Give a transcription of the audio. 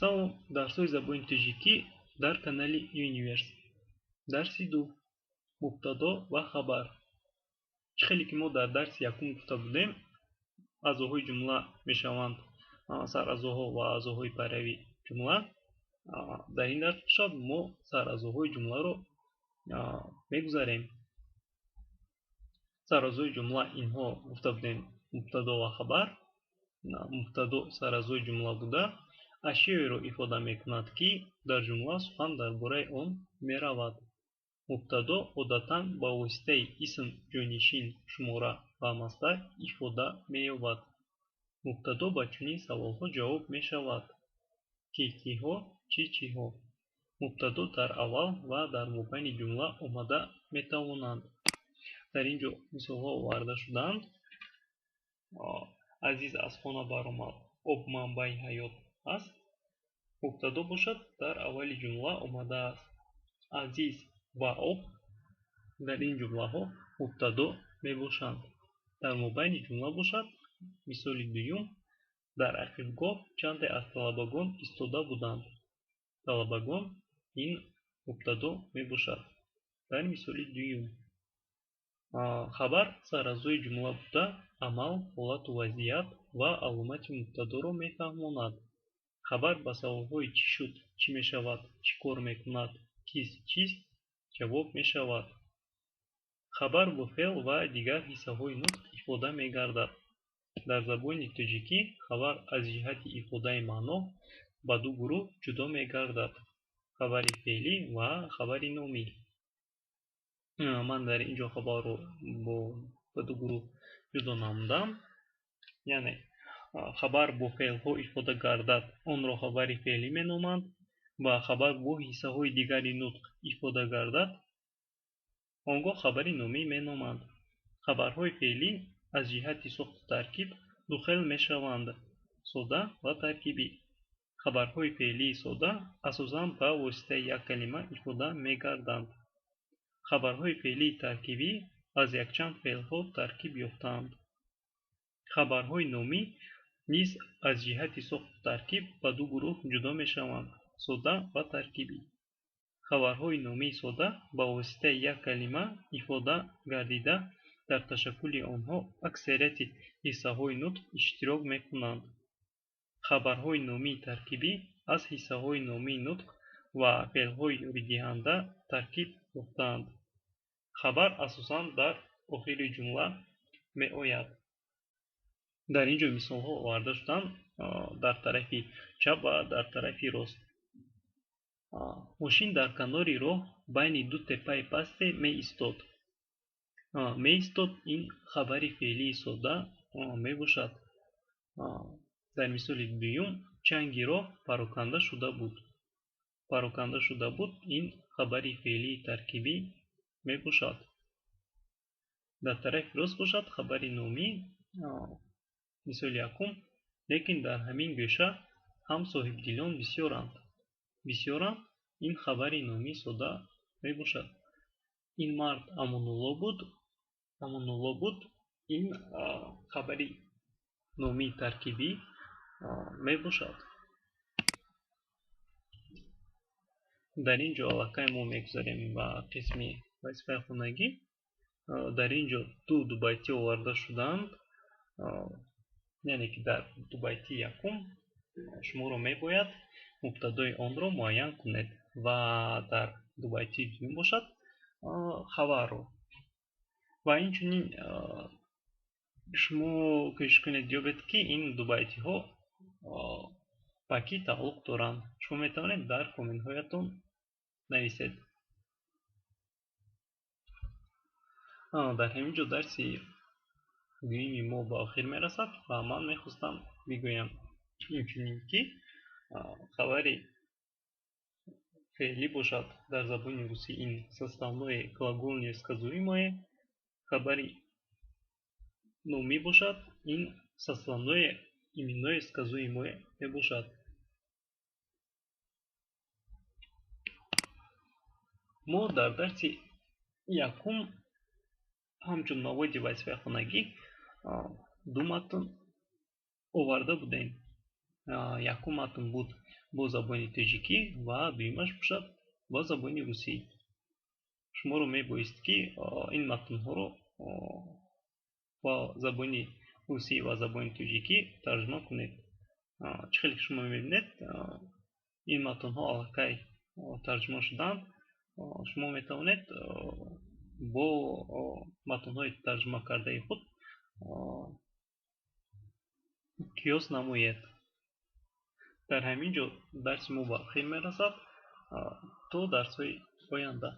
Салом, дарсҳои забони тоҷикӣ дар канали Universe. Дарси ду. Мубтадо ва хабар. Чӣ хеле ки мо дар дарси якум гуфта будем, аъзоҳои ҷумла мешаванд сараъзоҳо ва аъзоҳои пайрави ҷумла. Дар ин дарс бошад мо сараъзоҳои ҷумларо мегузарем. Сараъзои ҷумла инҳо гуфта будем: мубтадо ва хабар. Мубтадо сараъзои ҷумла буда ашёеро ифода мекунад ки дар ҷумла сухан дар бораи он меравад. Мубтадо одатан ба воситаи исм, ҷойнишин, шумора ва мастар ифода меёбад. Мубтадо ба чунин саволҳо ҷавоб мешавад: киҳо, чиҳо. Мубтадо дар аввал ва дар мобайни ҷумла омада метавонанд. Дар ин ҷо мисолҳо оварда шудаанд. Азиз аз хона баромад, об манбаи ҳаёт аст. Мубтадо бошад, дар аввали ҷумла омадааст. Азиз ва об дар ин ҷумлаҳо мубтадо мебошанд. Дар мобайни ҷумла бошад. Мисоли дуюм: дар ақибгоҳ чанде аз талабагон истода буданд. Талабагон ин мубтадо мебошад. Дар мисоли дуюм. Хабар сараъзои ҷумла буда амал, ҳолату вазъият ва аломати мубтадоро мефаҳмонад. Хабар ба саволҳои чӣ шуд, чӣ мешавад, чӣ кор мекунад, кист чист ҷавоб мешавад. Хабар бо феъл ва дигар ҳиссаҳои нутқ ифода мегардад. Дар забони тоҷикӣ хабар аз ҷиҳати ифодаи маъно ба ду гурӯҳ ҷудо мегардад: хабари феълӣ ва хабари номӣ. Ман дар ин ҷо хабарро ба ду гурӯҳ ҷудо намудам. Яъне хабар бо феълҳо ифода гардад, онро хабари феълӣ меноманд, ва хабар бо ҳиссаҳои дигари нутқ ифода гардад, онгоҳ хабари номӣ меноманд. Хабарҳои феълӣ аз ҷиҳати сохту таркиб ду хел мешаванд: сода ва таркибӣ. Хабарҳои феълии сода асосан ба воситаи як калима ифода мегарданд. Хабарҳои феълии таркибӣ аз якчанд феълҳо таркиб ёфтаанд. Хабарҳои номӣ низ аз ҷиҳати сохту таркиб ба ду гурӯҳ ҷудо мешаванд: сода ва таркибӣ. Хабарҳои номии сода ба воситаи як калима ифода гардида, дар ташаккули онҳо аксарияти ҳиссаҳои нутқ иштирок мекунанд. Хабарҳои номии таркибӣ аз ҳиссаҳои номии нутқ ва феълҳои ёридиҳанда таркиб ёфтаанд. Хабар асосан дар охири ҷумла меояд. Дар ин ҷо мисолҳо оварда шудаанд дар тарафи чап ва дар тарафи рост. Мошин дар канори роҳ байни ду теппаи пасте меистод. Меистод ин хабари феълии сода мебошад. Дар мисоли дуюм: чанги роҳ пароканда шуда буд. Пароканда шуда буд ин хабари феълии таркибӣ мебошад. Дар тарафи рост бошад хабари номӣ. Мисоли якум: лекин дар ҳамин гӯша ҳам соҳибдилон бисёранд. Бисёранд ин хабари номии сода мебошад. Ин мард амонулло буд. Амонулло буд ин хабари номии таркибӣ мебошад. Дар ин ҷо аллакай мо мегузарем ба қисми вазифаи хонагӣ. Дар ин ҷо ду дубайти оварда шудаанд. Яъне ки дар дубайти якум шуморо мебояд мубтадои онро муайян кунед ва дар дубайти дуюм бошад хабарро. Ва инчунин шумо кӯшиш кунед ёбед ки ин дубайтиҳо ба кӣ тааллуқ доранд. Шумо метавонед дар комментҳоятон нависед. Дар ҳамин ҷо дарси дуюми мо ба охир мерасад ва ман мехостам бигӯям инчунин ки хабари феълӣ бошад дар забони русӣ ин составное глагольное сказуемое. Хабари номӣ бошад ин составное именное сказуемое мебошад. мо дар дарси якум ҳамчун маводи вазифаи хонагӣ ду матн оварда будем. якум матн буд бо забони тоҷикӣ ва дуюмаш бошад бо забони русӣ. Шуморо мебоист ки ин матнҳоро با زبانی روسی و زبانی تاجیکی ترجمه کنید. چخیلی که شما میبینید این متن ها الکی ترجمه شدن. شما میتوانید با متن های ترجمه کرده خود قیاس نمویید. در همین جا درس ما به آخر میرسد تا درس های آینده.